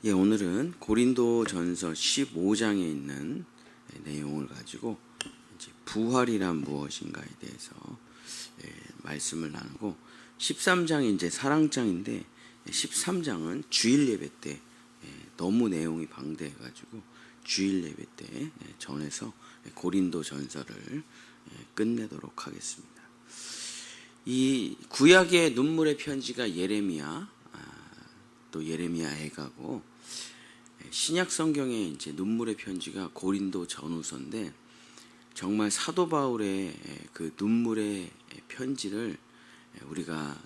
예, 오늘은 고린도전서 15장에 있는 내용을 가지고 이제 부활이란 무엇인가에 대해서 말씀을 나누고 13장이 이제 사랑장인데 13장은 주일 예배 때 너무 내용이 방대해 가지고 주일 예배 때 전해서 고린도전서를 끝내도록 하겠습니다. 이 구약의 눈물의 편지가 예레미야, 또 예레미야 애가고 신약 성경에 이제 눈물의 편지가 고린도 전후서인데 정말 사도 바울의 그 눈물의 편지를 우리가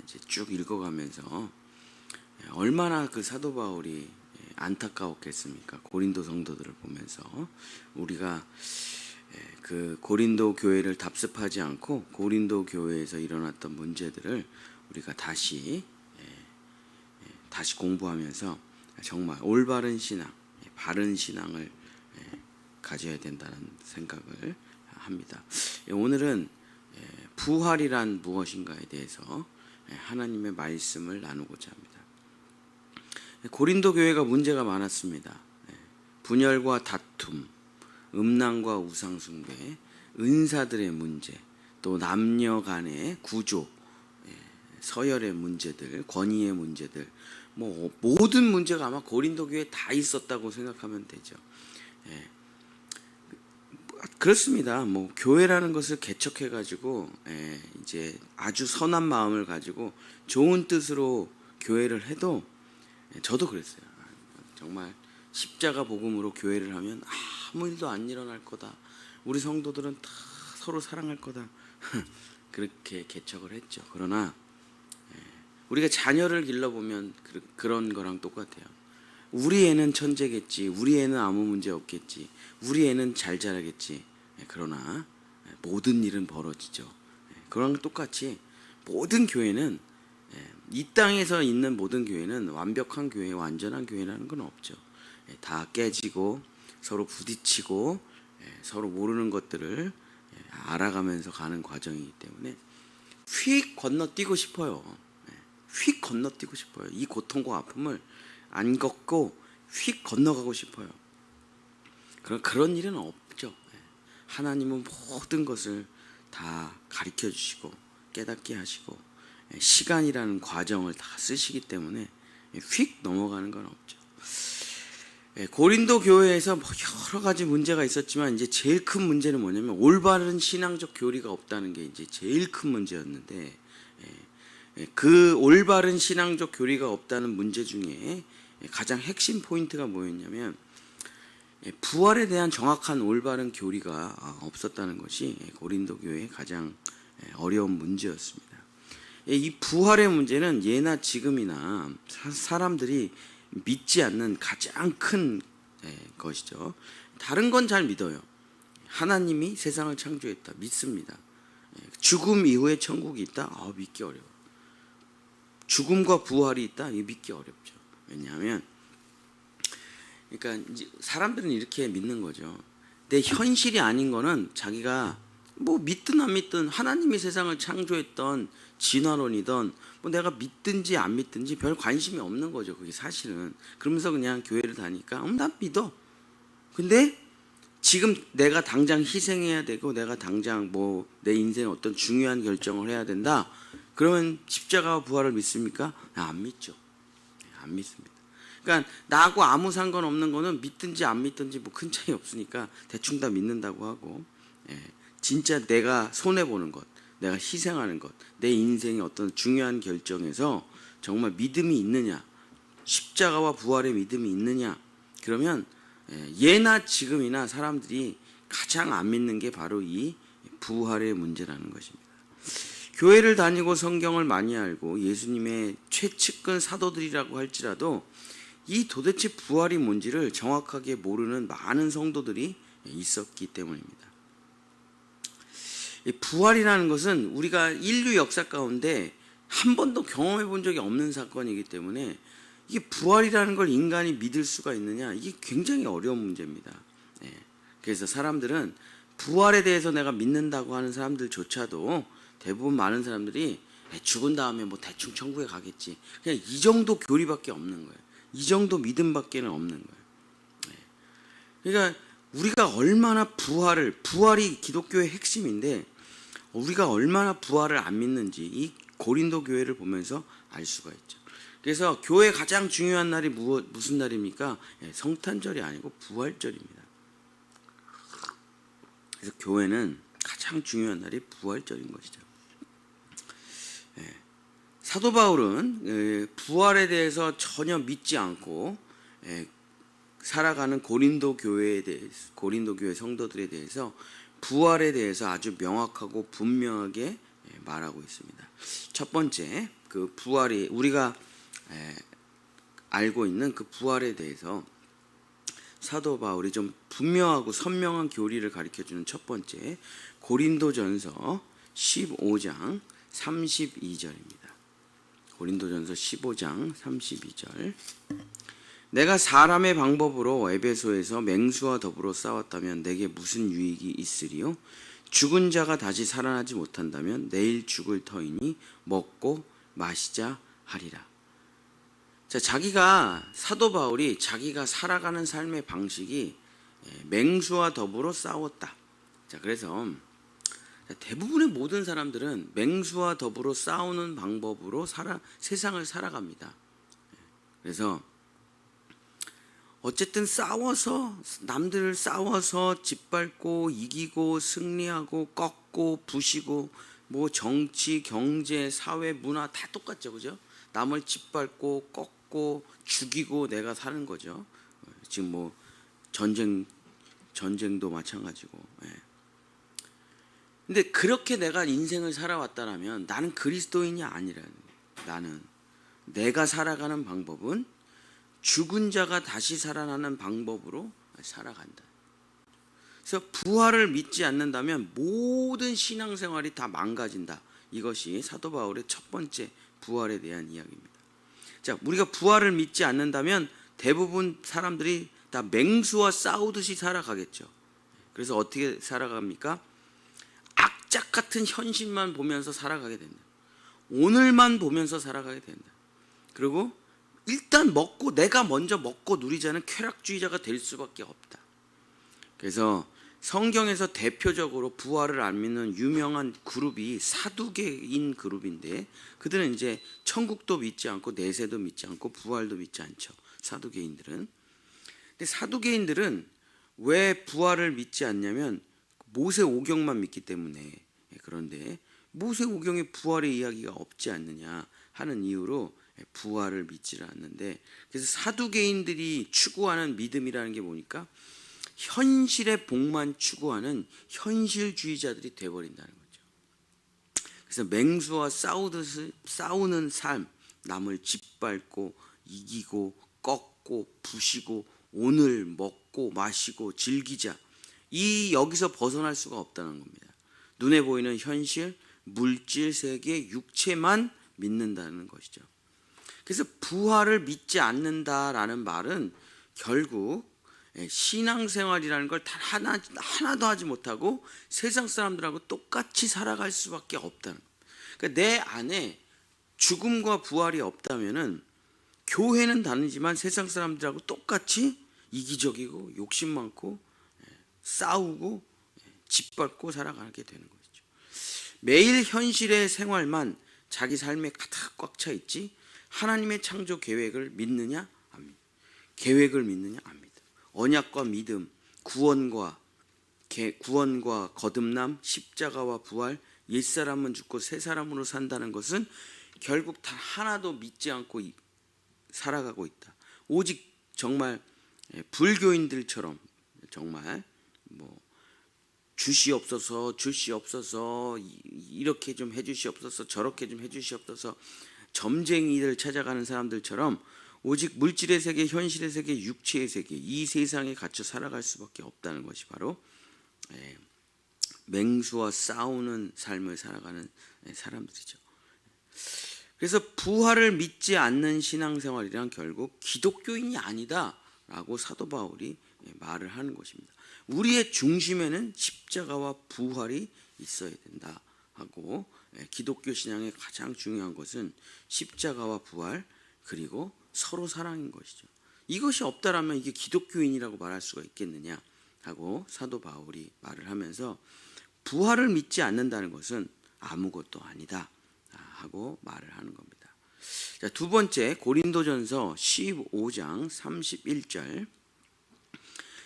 이제 쭉 읽어가면서 얼마나 그 사도 바울이 안타까웠겠습니까? 고린도 성도들을 보면서 우리가 그 고린도 교회를 답습하지 않고 고린도 교회에서 일어났던 문제들을 우리가 다시 공부하면서 정말 올바른 신앙, 바른 신앙을 가져야 된다는 생각을 합니다. 오늘은 부활이란 무엇인가에 대해서 하나님의 말씀을 나누고자 합니다. 고린도 교회가 문제가 많았습니다. 분열과 다툼, 음란과 우상숭배, 은사들의 문제, 또 남녀 간의 구조, 서열의 문제들, 권위의 문제들, 뭐 모든 문제가 아마 고린도 교회에 다 있었다고 생각하면 되죠. 그렇습니다. 뭐 교회라는 것을 개척해 가지고 이제 아주 선한 마음을 가지고 좋은 뜻으로 교회를 해도 저도 그랬어요. 정말 십자가 복음으로 교회를 하면 아무 일도 안 일어날 거다. 우리 성도들은 다 서로 사랑할 거다. 그렇게 개척을 했죠. 그러나 우리가 자녀를 길러보면 그런 거랑 똑같아요. 우리 애는 천재겠지, 우리 애는 아무 문제 없겠지, 우리 애는 잘 자라겠지. 그러나 모든 일은 벌어지죠. 그거랑 똑같이 모든 교회는, 이 땅에서 있는 모든 교회는 완벽한 교회, 완전한 교회라는 건 없죠. 다 깨지고 서로 부딪히고 서로 모르는 것들을 알아가면서 가는 과정이기 때문에 휙 건너뛰고 싶어요. 휙 건너뛰고 싶어요. 이 고통과 아픔을 안 겪고 휙 건너가고 싶어요. 그런 일은 없죠. 하나님은 모든 것을 다 가르쳐 주시고 깨닫게 하시고 시간이라는 과정을 다 쓰시기 때문에 휙 넘어가는 건 없죠. 고린도 교회에서 여러 가지 문제가 있었지만 이제 제일 큰 문제는 뭐냐면 올바른 신앙적 교리가 없다는 게 이제 제일 큰 문제였는데, 그 올바른 신앙적 교리가 없다는 문제 중에 가장 핵심 포인트가 뭐였냐면 부활에 대한 정확한 올바른 교리가 없었다는 것이 고린도 교회의 가장 어려운 문제였습니다. 이 부활의 문제는 예나 지금이나 사람들이 믿지 않는 가장 큰 것이죠. 다른 건 잘 믿어요. 하나님이 세상을 창조했다. 믿습니다. 죽음 이후에 천국이 있다. 믿기 어려워. 죽음과 부활이 있다? 이게 믿기 어렵죠. 왜냐하면 그러니까 이제 사람들은 이렇게 믿는 거죠. 내 현실이 아닌 거는 자기가 뭐 믿든 안 믿든 하나님이 세상을 창조했던 진화론이든 뭐 내가 믿든지 안 믿든지 별 관심이 없는 거죠. 그게 사실은. 그러면서 그냥 교회를 다니까 난 믿어. 근데 지금 내가 당장 희생해야 되고 내가 당장 뭐 내 인생에 어떤 중요한 결정을 해야 된다. 그러면 십자가와 부활을 믿습니까? 안 믿죠. 안 믿습니다. 그러니까 나하고 아무 상관없는 거는 믿든지 안 믿든지 뭐 큰 차이 없으니까 대충 다 믿는다고 하고, 진짜 내가 손해보는 것, 내가 희생하는 것, 내 인생의 어떤 중요한 결정에서 정말 믿음이 있느냐, 십자가와 부활의 믿음이 있느냐, 그러면 예나 지금이나 사람들이 가장 안 믿는 게 바로 이 부활의 문제라는 것입니다. 교회를 다니고 성경을 많이 알고 예수님의 최측근 사도들이라고 할지라도 이 도대체 부활이 뭔지를 정확하게 모르는 많은 성도들이 있었기 때문입니다. 부활이라는 것은 우리가 인류 역사 가운데 한 번도 경험해 본 적이 없는 사건이기 때문에 이게 부활이라는 걸 인간이 믿을 수가 있느냐, 이게 굉장히 어려운 문제입니다. 그래서 사람들은 부활에 대해서 내가 믿는다고 하는 사람들조차도 대부분 많은 사람들이 죽은 다음에 뭐 대충 천국에 가겠지, 그냥 이 정도 교리밖에 없는 거예요. 이 정도 믿음밖에는 없는 거예요. 그러니까 우리가 얼마나 부활이 기독교의 핵심인데 우리가 얼마나 부활을 안 믿는지 이 고린도 교회를 보면서 알 수가 있죠. 그래서 교회 가장 중요한 날이 무슨 날입니까? 성탄절이 아니고 부활절입니다. 그래서 교회는 가장 중요한 날이 부활절인 것이죠. 사도 바울은 부활에 대해서 전혀 믿지 않고 살아가는 고린도 교회 성도들에 대해서 부활에 대해서 아주 명확하고 분명하게 말하고 있습니다. 첫 번째, 그 부활이 우리가 알고 있는 그 부활에 대해서 사도 바울이 좀 분명하고 선명한 교리를 가르쳐주는 첫 번째, 고린도전서 15장 32절입니다. 고린도전서 15장 32절. 내가 사람의 방법으로 에베소에서 맹수와 더불어 싸웠다면 내게 무슨 유익이 있으리요? 죽은 자가 다시 살아나지 못한다면 내일 죽을 터이니 먹고 마시자 하리라. 자, 사도 바울이 자기가 살아가는 삶의 방식이 맹수와 더불어 싸웠다. 자, 그래서 대부분의 모든 사람들은 맹수와 더불어 싸우는 방법으로 세상을 살아갑니다. 그래서 어쨌든 남들을 싸워서 짓밟고 이기고 승리하고 꺾고 부시고 뭐 정치, 경제, 사회, 문화 다 똑같죠, 그죠? 남을 짓밟고 꺾고 죽이고 내가 사는 거죠. 지금 뭐 전쟁도 마찬가지고. 근데 그렇게 내가 인생을 살아왔다라면 나는 그리스도인이 아니라는 거예요. 나는 내가 살아가는 방법은 죽은 자가 다시 살아나는 방법으로 살아간다. 그래서 부활을 믿지 않는다면 모든 신앙생활이 다 망가진다. 이것이 사도 바울의 첫 번째 부활에 대한 이야기입니다. 자, 우리가 부활을 믿지 않는다면 대부분 사람들이 다 맹수와 싸우듯이 살아가겠죠. 그래서 어떻게 살아갑니까? 악착 같은 현실만 보면서 살아가게 된다. 오늘만 보면서 살아가게 된다. 그리고 일단 내가 먼저 먹고 누리자는 쾌락주의자가 될 수밖에 없다. 그래서 성경에서 대표적으로 부활을 안 믿는 유명한 그룹이 사두개인 그룹인데 그들은 이제 천국도 믿지 않고 내세도 믿지 않고 부활도 믿지 않죠. 사두개인들은. 근데 사두개인들은 왜 부활을 믿지 않냐면 모세오경만 믿기 때문에. 그런데 모세오경에 부활의 이야기가 없지 않느냐 하는 이유로 부활을 믿지를 않는데, 그래서 사두개인들이 추구하는 믿음이라는 게 뭐니까 현실의 복만 추구하는 현실주의자들이 되어버린다는 거죠. 그래서 맹수와 싸우는 삶, 남을 짓밟고 이기고 꺾고 부시고 오늘 먹고 마시고 즐기자, 여기서 벗어날 수가 없다는 겁니다. 눈에 보이는 현실, 물질 세계, 육체만 믿는다는 것이죠. 그래서 부활을 믿지 않는다라는 말은 결국 신앙생활이라는 걸 하나도 하지 못하고 세상 사람들하고 똑같이 살아갈 수밖에 없다는 거예요. 그러니까 내 안에 죽음과 부활이 없다면은 교회는 다르지만 세상 사람들하고 똑같이 이기적이고 욕심 많고 싸우고 짓밟고 살아가게 되는 것이죠. 매일 현실의 생활만 자기 삶에 가득 꽉 차 있지 하나님의 창조 계획을 믿느냐? 안 믿느냐? 계획을 믿느냐? 안 믿느냐? 언약과 믿음, 구원과 거듭남, 십자가와 부활, 옛사람은 죽고 새 사람으로 산다는 것은 결국 다 하나도 믿지 않고 살아가고 있다. 오직 정말 불교인들처럼 정말 뭐 주시옵소서 이렇게 좀 해주시옵소서 저렇게 좀 해주시옵소서 점쟁이들 찾아가는 사람들처럼 오직 물질의 세계, 현실의 세계, 육체의 세계, 이 세상에 갇혀 살아갈 수밖에 없다는 것이 바로 맹수와 싸우는 삶을 살아가는 사람들이죠. 그래서 부활을 믿지 않는 신앙생활이란 결국 기독교인이 아니다라고 사도 바울이 말을 하는 것입니다. 우리의 중심에는 십자가와 부활이 있어야 된다 하고, 기독교 신앙의 가장 중요한 것은 십자가와 부활 그리고 서로 사랑인 것이죠. 이것이 없다라면 이게 기독교인이라고 말할 수가 있겠느냐 하고 사도 바울이 말을 하면서 부활을 믿지 않는다는 것은 아무것도 아니다 하고 말을 하는 겁니다. 자, 두 번째 고린도전서 15장 31절.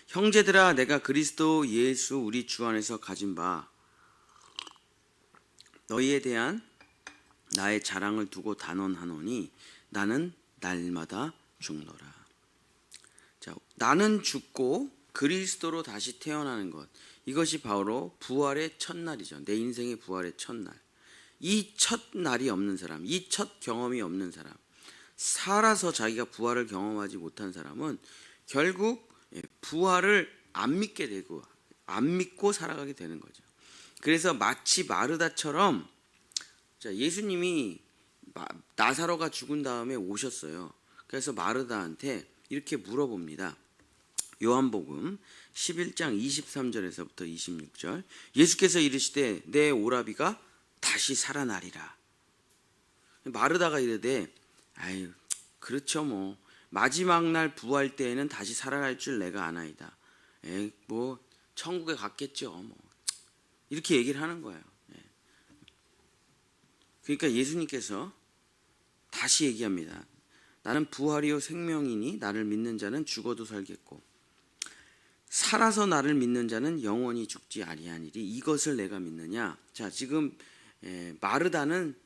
형제들아, 내가 그리스도 예수 우리 주 안에서 가진 바 너희에 대한 나의 자랑을 두고 단언하노니 나는 날마다 죽노라. 자, 나는 죽고 그리스도로 다시 태어나는 것, 이것이 바로 부활의 첫날이죠. 내 인생의 부활의 첫날. 이 첫날이 없는 사람, 이 첫 경험이 없는 사람, 살아서 자기가 부활을 경험하지 못한 사람은 결국 부활을 안 믿게 되고 안 믿고 살아가게 되는 거죠. 그래서 마치 마르다처럼, 자, 예수님이 나사로가 죽은 다음에 오셨어요. 그래서 마르다한테 이렇게 물어봅니다. 요한복음 11장 23절에서부터 26절. 예수께서 이르시되 내 오라비가 다시 살아나리라. 마르다가 이르되 아유, 그렇죠, 뭐 마지막 날 부활 때에는 다시 살아날 줄 내가 아나이다. 뭐 천국에 갔겠죠, 뭐 이렇게 얘기를 하는 거예요. 그러니까 예수님께서 다시 얘기합니다. 나는 부활이요 생명이니 나를 믿는 자는 죽어도 살겠고 살아서 나를 믿는 자는 영원히 죽지 아니하니리. 이것을 내가 믿느냐. 자, 지금 마르다는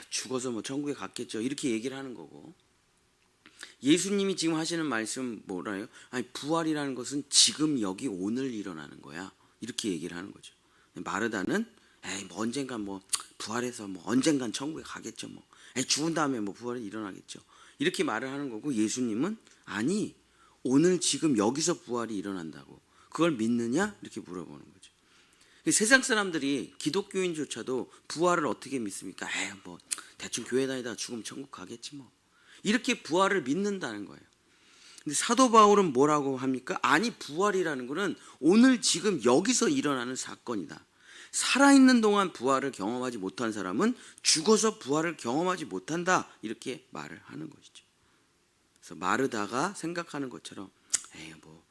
죽어서 뭐 천국에 갔겠죠, 이렇게 얘기를 하는 거고, 예수님이 지금 하시는 말씀 뭐라요? 아니, 부활이라는 것은 지금 여기 오늘 일어나는 거야, 이렇게 얘기를 하는 거죠. 마르다는 뭐 언젠간 뭐 부활해서 뭐 언젠간 천국에 가겠죠, 뭐 죽은 다음에 뭐 부활이 일어나겠죠, 이렇게 말을 하는 거고, 예수님은 아니, 오늘 지금 여기서 부활이 일어난다고. 그걸 믿느냐? 이렇게 물어보는 거죠. 세상 사람들이, 기독교인조차도 부활을 어떻게 믿습니까? 뭐 대충 교회 다니다 죽으면 천국 가겠지 뭐, 이렇게 부활을 믿는다는 거예요. 근데 사도 바울은 뭐라고 합니까? 아니, 부활이라는 것은 오늘 지금 여기서 일어나는 사건이다. 살아있는 동안 부활을 경험하지 못한 사람은 죽어서 부활을 경험하지 못한다, 이렇게 말을 하는 것이죠. 그래서 마르다가 생각하는 것처럼 뭐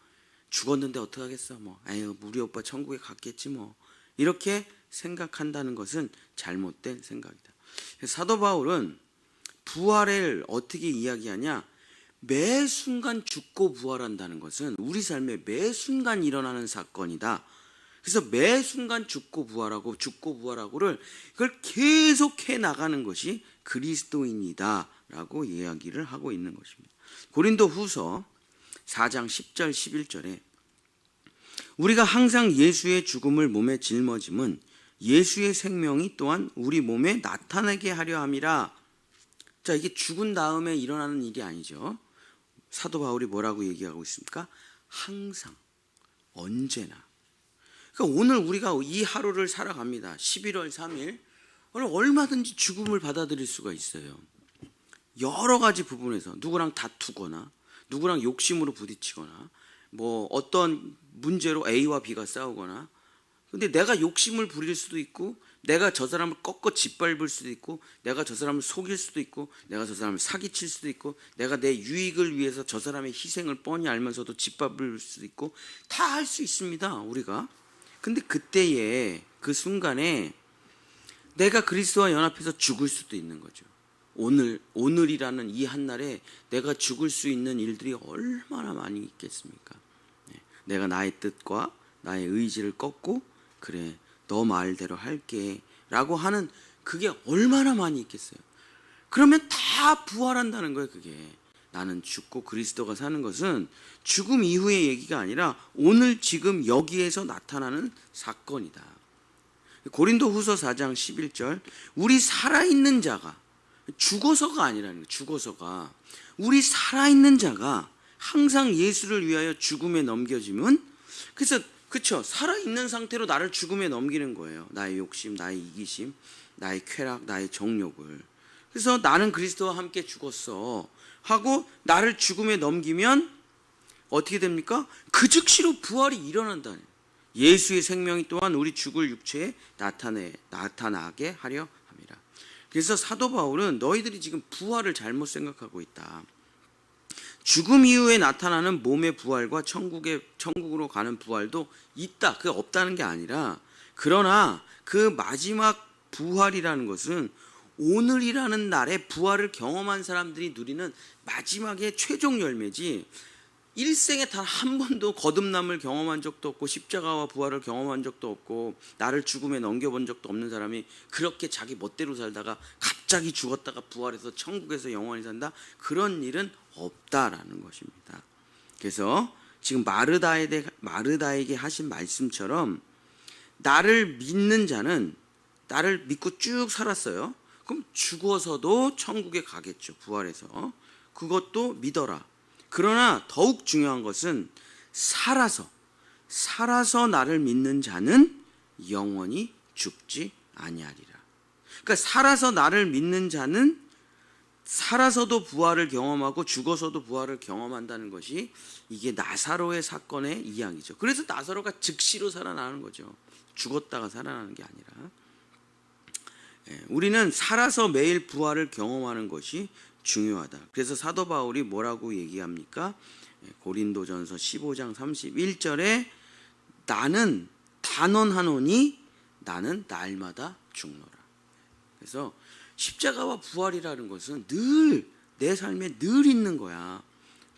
죽었는데 어떡하겠어, 뭐 우리 오빠 천국에 갔겠지 뭐, 이렇게 생각한다는 것은 잘못된 생각이다. 사도 바울은 부활을 어떻게 이야기하냐, 매 순간 죽고 부활한다는 것은 우리 삶에 매 순간 일어나는 사건이다. 그래서 매 순간 죽고 부활하고를 이걸 계속해 나가는 것이 그리스도인이다 라고 이야기를 하고 있는 것입니다. 고린도 후서 4장 10절 11절에 우리가 항상 예수의 죽음을 몸에 짊어짐은 예수의 생명이 또한 우리 몸에 나타나게 하려 함이라. 자, 이게 죽은 다음에 일어나는 일이 아니죠. 사도 바울이 뭐라고 얘기하고 있습니까? 항상, 언제나. 그러니까 오늘 우리가 이 하루를 살아갑니다. 11월 3일. 오늘 얼마든지 죽음을 받아들일 수가 있어요. 여러 가지 부분에서 누구랑 다투거나 누구랑 욕심으로 부딪히거나 뭐 어떤 문제로 A와 B가 싸우거나, 근데 내가 욕심을 부릴 수도 있고, 내가 저 사람을 꺾어 짓밟을 수도 있고, 내가 저 사람을 속일 수도 있고, 내가 저 사람을 사기칠 수도 있고, 내가 내 유익을 위해서 저 사람의 희생을 뻔히 알면서도 짓밟을 수도 있고, 다 할 수 있습니다, 우리가. 근데 그때에, 그 순간에 내가 그리스도와 연합해서 죽을 수도 있는 거죠. 오늘이라는 이 한날에 내가 죽을 수 있는 일들이 얼마나 많이 있겠습니까? 내가 나의 뜻과 나의 의지를 꺾고 그래, 너 말대로 할게 라고 하는 그게 얼마나 많이 있겠어요. 그러면 다 부활한다는 거예요. 그게 나는 죽고 그리스도가 사는 것은 죽음 이후의 얘기가 아니라 오늘 지금 여기에서 나타나는 사건이다. 고린도 후서 4장 11절 우리 살아있는 자가, 죽어서가 아니라는 거예요. 죽어서가, 우리 살아있는 자가 항상 예수를 위하여 죽음에 넘겨지면, 그래서 그쵸, 살아있는 상태로 나를 죽음에 넘기는 거예요. 나의 욕심, 나의 이기심, 나의 쾌락, 나의 정욕을. 그래서 나는 그리스도와 함께 죽었어 하고 나를 죽음에 넘기면 어떻게 됩니까? 그 즉시로 부활이 일어난다는, 예수의 생명이 또한 우리 죽을 육체에 나타나게 하려 함이라. 그래서 사도 바울은 너희들이 지금 부활을 잘못 생각하고 있다. 죽음 이후에 나타나는 몸의 부활과 천국으로 가는 부활도 있다. 그게 없다는 게 아니라, 그러나 그 마지막 부활이라는 것은 오늘이라는 날에 부활을 경험한 사람들이 누리는 마지막의 최종 열매지, 일생에 단 한 번도 거듭남을 경험한 적도 없고 십자가와 부활을 경험한 적도 없고 나를 죽음에 넘겨본 적도 없는 사람이 그렇게 자기 멋대로 살다가 갑자기 죽었다가 부활해서 천국에서 영원히 산다, 그런 일은 없다라는 것입니다. 그래서 지금 마르다에게 하신 말씀처럼 나를 믿는 자는, 나를 믿고 쭉 살았어요. 그럼 죽어서도 천국에 가겠죠. 부활해서. 그것도 믿어라. 그러나 더욱 중요한 것은 살아서 나를 믿는 자는 영원히 죽지 아니하리라. 그러니까 살아서 나를 믿는 자는 살아서도 부활을 경험하고 죽어서도 부활을 경험한다는 것이 이게 나사로의 사건의 이야기죠. 그래서 나사로가 즉시로 살아나는 거죠. 죽었다가 살아나는 게 아니라. 우리는 살아서 매일 부활을 경험하는 것이 중요하다. 그래서 사도 바울이 뭐라고 얘기합니까? 고린도전서 15장 31절에 나는 단언하노니 나는 날마다 죽노라. 그래서 십자가와 부활이라는 것은 늘 내 삶에 늘 있는 거야.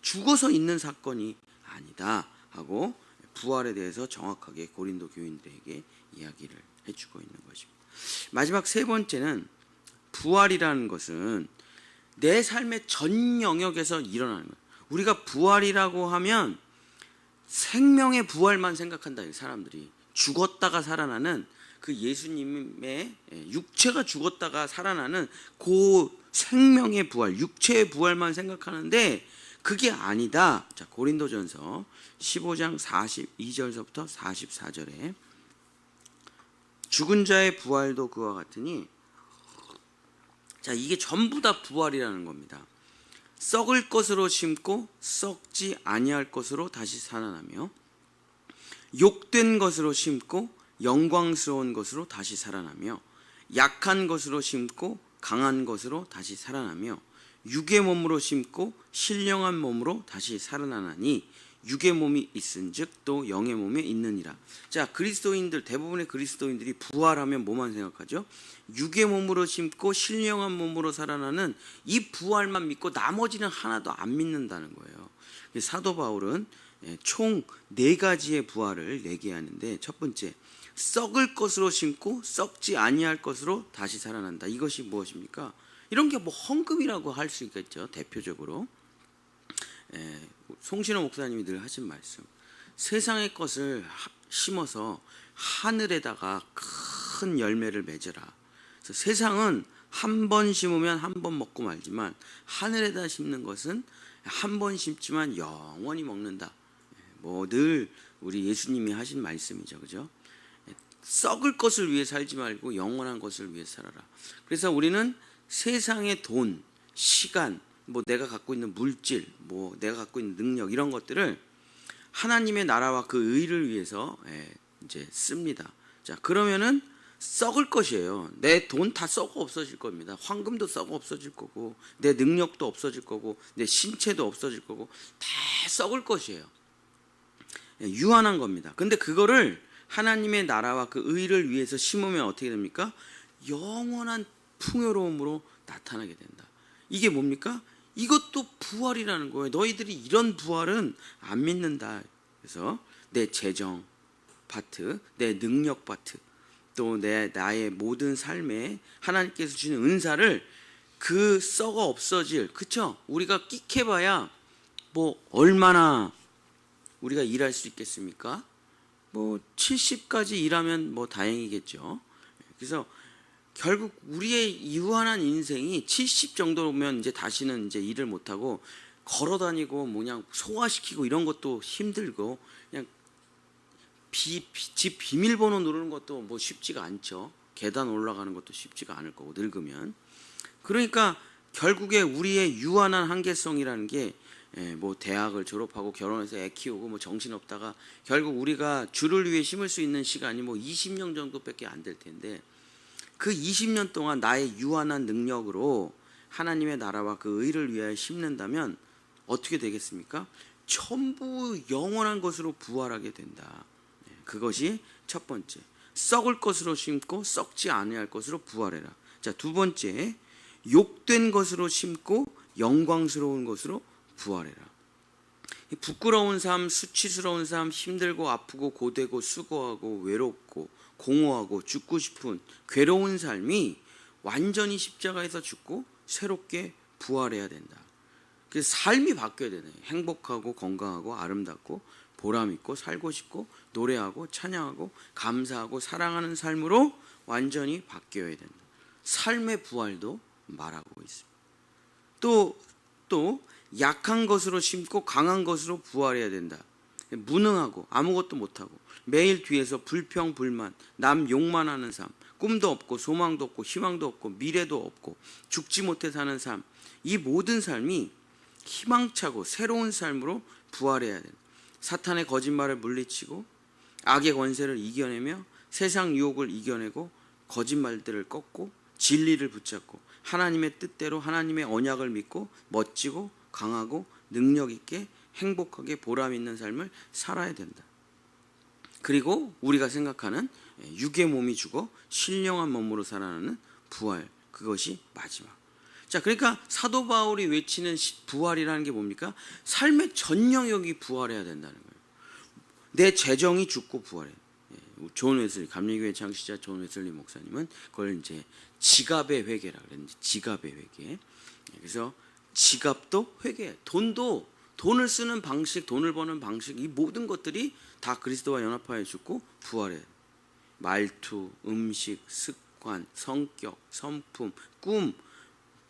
죽어서 있는 사건이 아니다 하고 부활에 대해서 정확하게 고린도 교인들에게 이야기를 해주고 있는 것입니다. 마지막 세 번째는, 부활이라는 것은 내 삶의 전 영역에서 일어나는 거예요. 우리가 부활이라고 하면 생명의 부활만 생각한다. 사람들이 죽었다가 살아나는 그 예수님의 육체가 죽었다가 살아나는 그 생명의 부활, 육체의 부활만 생각하는데 그게 아니다. 자, 고린도전서 15장 42절서부터 44절에 죽은 자의 부활도 그와 같으니, 자, 이게 전부 다 부활이라는 겁니다. 썩을 것으로 심고 썩지 아니할 것으로 다시 살아나며, 욕된 것으로 심고 영광스러운 것으로 다시 살아나며, 약한 것으로 심고 강한 것으로 다시 살아나며, 육의 몸으로 심고 신령한 몸으로 다시 살아나나니 육의 몸이 있은즉 또 영의 몸에 있느니라. 자, 그리스도인들, 대부분의 그리스도인들이 부활하면 뭐만 생각하죠? 육의 몸으로 심고 신령한 몸으로 살아나는 이 부활만 믿고 나머지는 하나도 안 믿는다는 거예요. 사도 바울은 총 4가지의 부활을 얘기하는데, 첫 번째, 썩을 것으로 심고 썩지 아니할 것으로 다시 살아난다. 이것이 무엇입니까? 이런 게 뭐 헌금이라고 할 수 있겠죠. 대표적으로 송신호 목사님이 늘 하신 말씀, 세상의 것을 심어서 하늘에다가 큰 열매를 맺으라. 그래서 세상은 한 번 심으면 한 번 먹고 말지만 하늘에다 심는 것은 한 번 심지만 영원히 먹는다. 뭐 늘 우리 예수님이 하신 말씀이죠. 그죠? 썩을 것을 위해 살지 말고 영원한 것을 위해 살아라. 그래서 우리는 세상의 돈, 시간, 뭐 내가 갖고 있는 물질, 뭐 내가 갖고 있는 능력, 이런 것들을 하나님의 나라와 그 의를 위해서 이제 씁니다. 자, 그러면은 썩을 것이에요. 내 돈 다 썩어 없어질 겁니다. 황금도 썩어 없어질 거고, 내 능력도 없어질 거고, 내 신체도 없어질 거고, 다 썩을 것이에요. 유한한 겁니다. 근데 그거를 하나님의 나라와 그 의를 위해서 심으면 어떻게 됩니까? 영원한 풍요로움으로 나타나게 된다. 이게 뭡니까? 이것도 부활이라는 거예요. 너희들이 이런 부활은 안 믿는다. 그래서 내 재정 파트, 내 능력 파트, 또 나의 모든 삶에 하나님께서 주는 은사를 그 썩어 없어질, 그쵸? 우리가 끽해봐야 뭐 얼마나 우리가 일할 수 있겠습니까? 뭐 70까지 일하면 뭐 다행이겠죠. 그래서 결국 우리의 유한한 인생이 70 정도면 이제 다시는 이제 일을 못하고 걸어다니고 그냥 소화시키고 이런 것도 힘들고, 그냥 집 비밀번호 누르는 것도 뭐 쉽지가 않죠. 계단 올라가는 것도 쉽지가 않을 거고, 늙으면. 그러니까 결국에 우리의 유한한 한계성이라는 게 뭐 대학을 졸업하고 결혼해서 애 키우고 뭐 정신없다가 결국 우리가 주를 위해 심을 수 있는 시간이 뭐 20년 정도밖에 안 될 텐데, 그 20년 동안 나의 유한한 능력으로 하나님의 나라와 그 의를 위하여 심는다면 어떻게 되겠습니까? 전부 영원한 것으로 부활하게 된다. 그것이 첫 번째. 썩을 것으로 심고 썩지 아니할 것으로 부활해라. 자, 두 번째, 욕된 것으로 심고 영광스러운 것으로 부활해라. 부끄러운 삶, 수치스러운 삶, 힘들고 아프고 고되고 수고하고 외롭고 공허하고 죽고 싶은 괴로운 삶이 완전히 십자가에서 죽고 새롭게 부활해야 된다. 그래서 삶이 바뀌어야 되네. 행복하고 건강하고 아름답고 보람 있고 살고 싶고 노래하고 찬양하고 감사하고 사랑하는 삶으로 완전히 바뀌어야 된다. 삶의 부활도 말하고 있습니다. 또 약한 것으로 심고 강한 것으로 부활해야 된다. 무능하고 아무것도 못하고 매일 뒤에서 불평 불만, 남 욕만 하는 삶, 꿈도 없고 소망도 없고 희망도 없고 미래도 없고 죽지 못해 사는 삶, 이 모든 삶이 희망차고 새로운 삶으로 부활해야 된다. 사탄의 거짓말을 물리치고 악의 권세를 이겨내며 세상 유혹을 이겨내고 거짓말들을 꺾고 진리를 붙잡고 하나님의 뜻대로 하나님의 언약을 믿고 멋지고 강하고 능력 있게 행복하게 보람 있는 삶을 살아야 된다. 그리고 우리가 생각하는 육의 몸이 죽어 신령한 몸으로 살아나는 부활, 그것이 마지막. 자, 그러니까 사도 바울이 외치는 부활이라는 게 뭡니까? 삶의 전 영역이 부활해야 된다는 거예요. 내 재정이 죽고 부활해. 존 웨슬리, 감리교회 창시자 존 웨슬리 목사님은 그걸 이제 지갑의 회개라 그랬는데, 지갑의 회개. 그래서 지갑도 회개. 돈을 쓰는 방식, 돈을 버는 방식, 이 모든 것들이 다 그리스도와 연합하여 죽고 부활해. 말투, 음식, 습관, 성격, 성품, 꿈,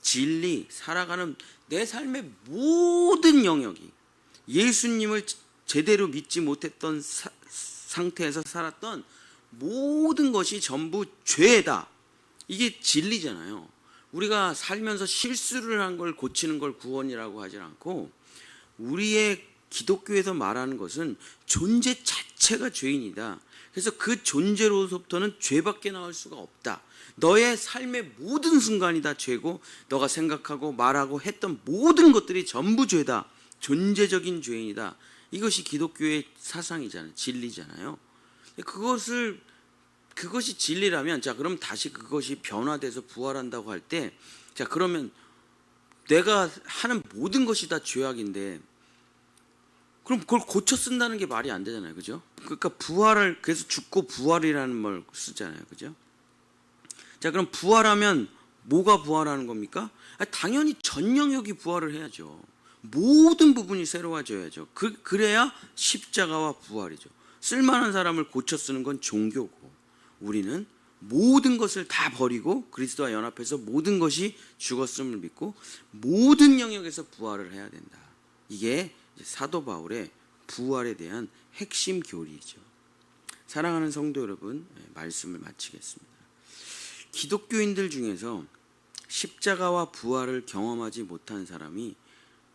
진리, 살아가는 내 삶의 모든 영역이 예수님을 제대로 믿지 못했던 상태에서 살았던 모든 것이 전부 죄다. 이게 진리잖아요. 우리가 살면서 실수를 한 걸 고치는 걸 구원이라고 하지 않고, 우리의 기독교에서 말하는 것은 존재 자체가 죄인이다. 그래서 그 존재로서부터는 죄밖에 나올 수가 없다. 너의 삶의 모든 순간이 다 죄고, 너가 생각하고 말하고 했던 모든 것들이 전부 죄다. 존재적인 죄인이다. 이것이 기독교의 사상이잖아요. 진리잖아요. 그것이 진리라면, 자, 그럼 다시 그것이 변화돼서 부활한다고 할 때, 자, 그러면 내가 하는 모든 것이 다 죄악인데, 그럼 그걸 고쳐 쓴다는 게 말이 안 되잖아요. 그죠? 그러니까 부활을, 그래서 죽고 부활이라는 말 쓰잖아요. 그죠? 자, 그럼 부활하면 뭐가 부활하는 겁니까? 당연히 전 영역이 부활을 해야죠. 모든 부분이 새로워져야죠. 그래야 십자가와 부활이죠. 쓸만한 사람을 고쳐 쓰는 건 종교고, 우리는 모든 것을 다 버리고 그리스도와 연합해서 모든 것이 죽었음을 믿고 모든 영역에서 부활을 해야 된다. 이게 사도 바울의 부활에 대한 핵심 교리이죠. 사랑하는 성도 여러분, 말씀을 마치겠습니다. 기독교인들 중에서 십자가와 부활을 경험하지 못한 사람이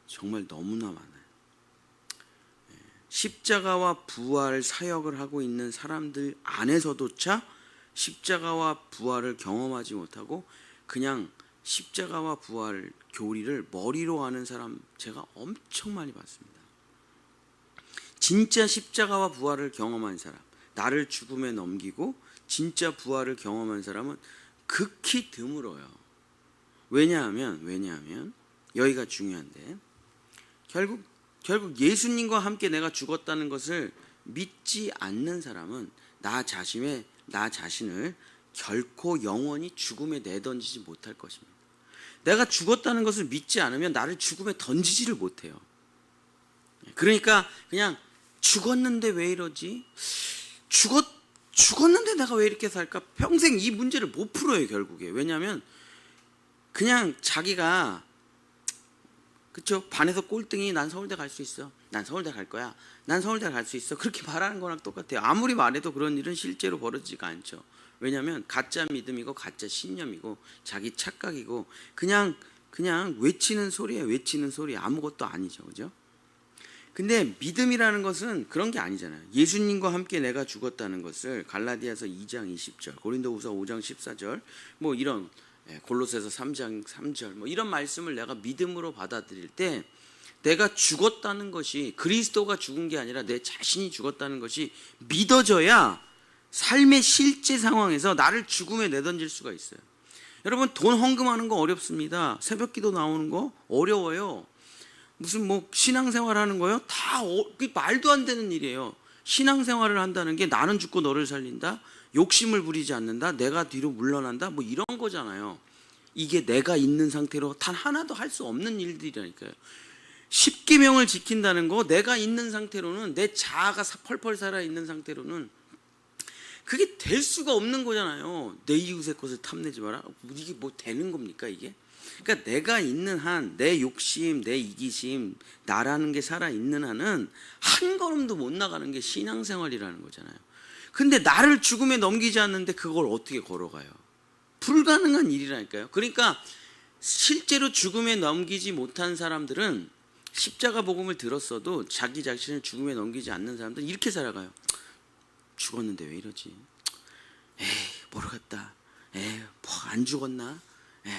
정말 너무나 많아요. 십자가와 부활 사역을 하고 있는 사람들 안에서조차 십자가와 부활을 경험하지 못하고 그냥 십자가와 부활 교리를 머리로 아는 사람 제가 엄청 많이 봤습니다. 진짜 십자가와 부활을 경험한 사람, 나를 죽음에 넘기고 진짜 부활을 경험한 사람은 극히 드물어요. 왜냐하면 여기가 중요한데, 결국 예수님과 함께 내가 죽었다는 것을 믿지 않는 사람은 나 자신을 결코 영원히 죽음에 내던지지 못할 것입니다. 내가 죽었다는 것을 믿지 않으면 나를 죽음에 던지지를 못해요. 그러니까 그냥 죽었는데 왜 이러지? 죽었는데 내가 왜 이렇게 살까? 평생 이 문제를 못 풀어요, 결국에. 왜냐하면 그냥 자기가, 그렇죠? 반에서 꼴등이 난 서울대 갈 수 있어. 난 서울대 갈 거야. 난 서울대 갈 수 있어. 그렇게 말하는 거랑 똑같아요. 아무리 말해도 그런 일은 실제로 벌어지지가 않죠. 왜냐하면 가짜 믿음이고 가짜 신념이고 자기 착각이고 그냥 외치는 소리에 아무것도 아니죠. 그죠? 근데 믿음이라는 것은 그런 게 아니잖아요. 예수님과 함께 내가 죽었다는 것을 갈라디아서 2장 20절, 고린도후서 5장 14절, 뭐 이런 골로새서 3장 3절, 뭐 이런 말씀을 내가 믿음으로 받아들일 때 내가 죽었다는 것이, 그리스도가 죽은 게 아니라 내 자신이 죽었다는 것이 믿어져야 삶의 실제 상황에서 나를 죽음에 내던질 수가 있어요. 여러분, 돈 헌금하는 거 어렵습니다. 새벽기도 나오는 거 어려워요. 무슨 뭐 신앙생활 하는 거요? 다 말도 안 되는 일이에요. 신앙생활을 한다는 게 나는 죽고 너를 살린다, 욕심을 부리지 않는다, 내가 뒤로 물러난다, 뭐 이런 거잖아요. 이게 내가 있는 상태로 단 하나도 할 수 없는 일들이라니까요. 십계명을 지킨다는 거, 내가 있는 상태로는, 내 자아가 펄펄 살아있는 상태로는 그게 될 수가 없는 거잖아요. 내 이웃의 것을 탐내지 마라. 이게 뭐 되는 겁니까 이게? 그러니까 내가 있는 한, 내 욕심, 내 이기심, 나라는 게 살아있는 한은 한 걸음도 못 나가는 게 신앙생활이라는 거잖아요. 근데 나를 죽음에 넘기지 않는데 그걸 어떻게 걸어가요? 불가능한 일이라니까요. 그러니까 실제로 죽음에 넘기지 못한 사람들은, 십자가 복음을 들었어도 자기 자신을 죽음에 넘기지 않는 사람들은 이렇게 살아가요. 죽었는데 왜 이러지? 에이, 모르겠다. 에이, 뭐 안 죽었나? 에이,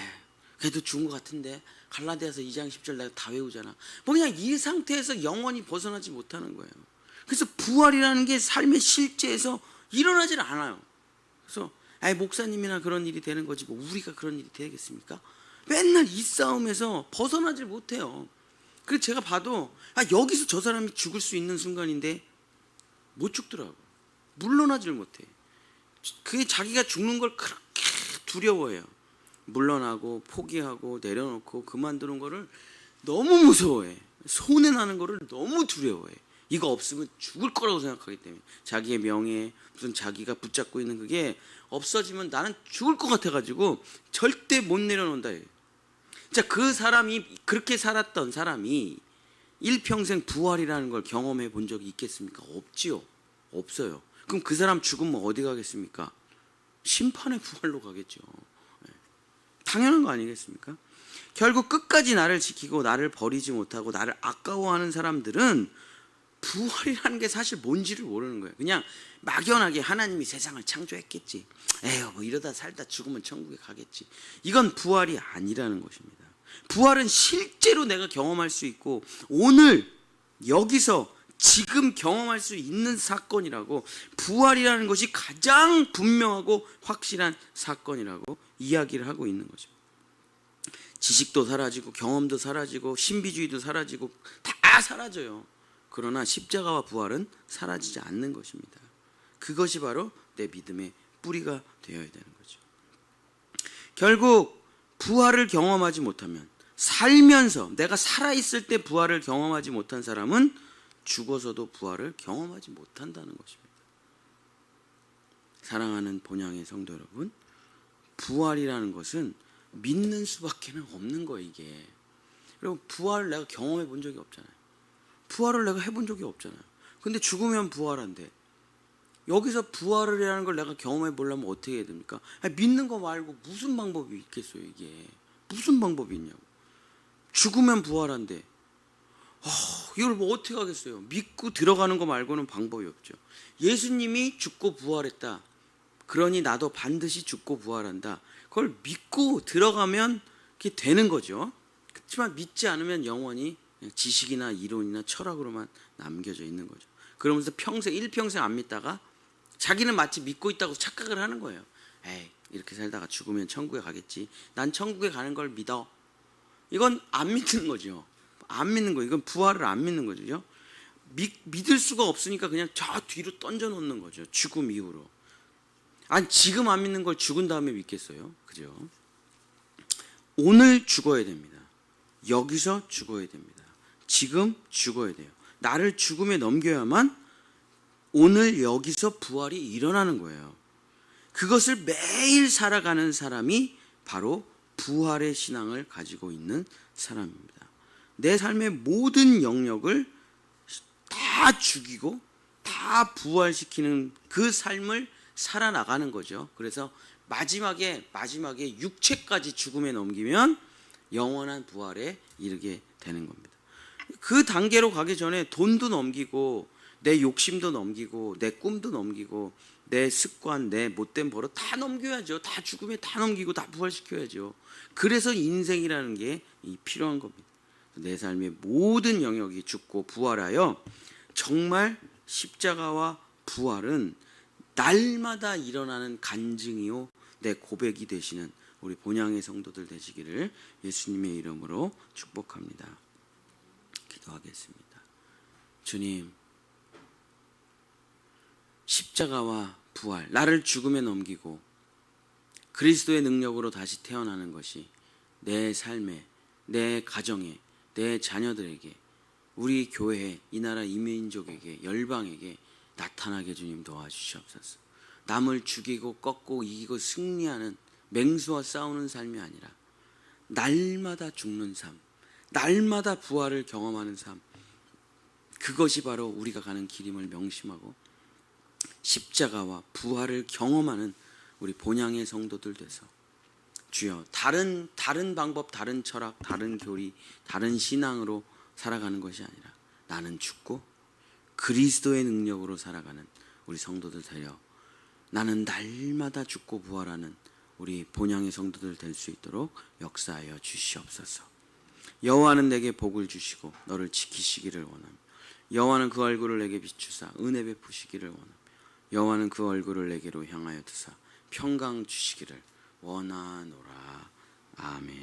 그래도 죽은 것 같은데. 갈라디아서 2장 10절 내가 다 외우잖아. 뭐 그냥 이 상태에서 영원히 벗어나지 못하는 거예요. 그래서 부활이라는 게 삶의 실제에서 일어나질 않아요. 그래서 목사님이나 그런 일이 되는 거지 뭐 우리가 그런 일이 되겠습니까? 맨날 이 싸움에서 벗어나질 못해요. 그래서 제가 봐도 여기서 저 사람이 죽을 수 있는 순간인데 못 죽더라고. 물러나질 못해. 그게 자기가 죽는 걸 그렇게 두려워해요. 물러나고 포기하고 내려놓고 그만두는 거를 너무 무서워해. 손해나는 거를 너무 두려워해. 이거 없으면 죽을 거라고 생각하기 때문에. 자기의 명예, 무슨 자기가 붙잡고 있는 그게 없어지면 나는 죽을 것 같아가지고 절대 못 내려놓는다. 자, 그 사람이, 그렇게 살았던 사람이 일평생 부활이라는 걸 경험해 본 적이 있겠습니까? 없지요. 없어요. 그럼 그 사람 죽으면 어디 가겠습니까? 심판의 부활로 가겠죠. 당연한 거 아니겠습니까? 결국 끝까지 나를 지키고 나를 버리지 못하고 나를 아까워하는 사람들은 부활이라는 게 사실 뭔지를 모르는 거예요. 그냥 막연하게 하나님이 세상을 창조했겠지, 에휴 뭐 이러다 살다 죽으면 천국에 가겠지, 이건 부활이 아니라는 것입니다. 부활은 실제로 내가 경험할 수 있고 오늘 여기서 지금 경험할 수 있는 사건이라고, 부활이라는 것이 가장 분명하고 확실한 사건이라고 이야기를 하고 있는 거죠. 지식도 사라지고 경험도 사라지고 신비주의도 사라지고 다 사라져요. 그러나 십자가와 부활은 사라지지 않는 것입니다. 그것이 바로 내 믿음의 뿌리가 되어야 되는 거죠. 결국 부활을 경험하지 못하면, 살면서 내가 살아있을 때 부활을 경험하지 못한 사람은 죽어서도 부활을 경험하지 못한다는 것입니다. 사랑하는 본향의 성도 여러분, 부활이라는 것은 믿는 수밖에 없는 거예요. 이게, 그리고 부활을 내가 경험해 본 적이 없잖아요. 부활을 내가 해본 적이 없잖아요. 근데 죽으면 부활한대. 여기서 부활이라는 걸 내가 경험해 보려면 어떻게 해야 됩니까? 믿는 거 말고 무슨 방법이 있겠어요. 이게 무슨 방법이 있냐고. 죽으면 부활한대. 이걸 뭐 어떻게 하겠어요? 믿고 들어가는 거 말고는 방법이 없죠. 예수님이 죽고 부활했다, 그러니 나도 반드시 죽고 부활한다, 그걸 믿고 들어가면 그게 되는 거죠. 그렇지만 믿지 않으면 영원히 지식이나 이론이나 철학으로만 남겨져 있는 거죠. 그러면서 일평생 안 믿다가 자기는 마치 믿고 있다고 착각을 하는 거예요. 에이, 이렇게 살다가 죽으면 천국에 가겠지, 난 천국에 가는 걸 믿어. 이건 안 믿는 거죠. 안 믿는 거예요. 이건 부활을 안 믿는 거죠. 믿을 수가 없으니까 그냥 저 뒤로 던져 놓는 거죠. 죽음 이후로. 아니, 지금 안 믿는 걸 죽은 다음에 믿겠어요? 그죠? 오늘 죽어야 됩니다. 여기서 죽어야 됩니다. 지금 죽어야 돼요. 나를 죽음에 넘겨야만 오늘 여기서 부활이 일어나는 거예요. 그것을 매일 살아가는 사람이 바로 부활의 신앙을 가지고 있는 사람입니다. 내 삶의 모든 영역을 다 죽이고 다 부활시키는 그 삶을 살아나가는 거죠. 그래서 마지막에 육체까지 죽음에 넘기면 영원한 부활에 이르게 되는 겁니다. 그 단계로 가기 전에 돈도 넘기고 내 욕심도 넘기고 내 꿈도 넘기고 내 습관, 내 못된 버릇 다 넘겨야죠. 다 죽음에 다 넘기고 다 부활시켜야죠. 그래서 인생이라는 게 필요한 겁니다. 내 삶의 모든 영역이 죽고 부활하여 정말 십자가와 부활은 날마다 일어나는 간증이요 내 고백이 되시는 우리 본향의 성도들 되시기를 예수님의 이름으로 축복합니다. 기도하겠습니다. 주님, 십자가와 부활, 나를 죽음에 넘기고 그리스도의 능력으로 다시 태어나는 것이 내 삶에, 내 가정에, 내 자녀들에게, 우리 교회에, 이 나라 이민족에게, 열방에게 나타나게 주님 도와주시옵소서. 남을 죽이고 꺾고 이기고 승리하는 맹수와 싸우는 삶이 아니라 날마다 죽는 삶, 날마다 부활을 경험하는 삶, 그것이 바로 우리가 가는 길임을 명심하고 십자가와 부활을 경험하는 우리 본향의 성도들 돼서 주여 다른 방법, 다른 철학, 다른 교리, 다른 신앙으로 살아가는 것이 아니라 나는 죽고 그리스도의 능력으로 살아가는 우리 성도들 되려 나는 날마다 죽고 부활하는 우리 본향의 성도들 될 수 있도록 역사하여 주시옵소서. 여호와는 내게 복을 주시고 너를 지키시기를 원하며 여호와는 그 얼굴을 내게 비추사 은혜 베푸시기를 원하며 여호와는 그 얼굴을 내게로 향하여 드사 평강 주시기를 원하노라. 아멘.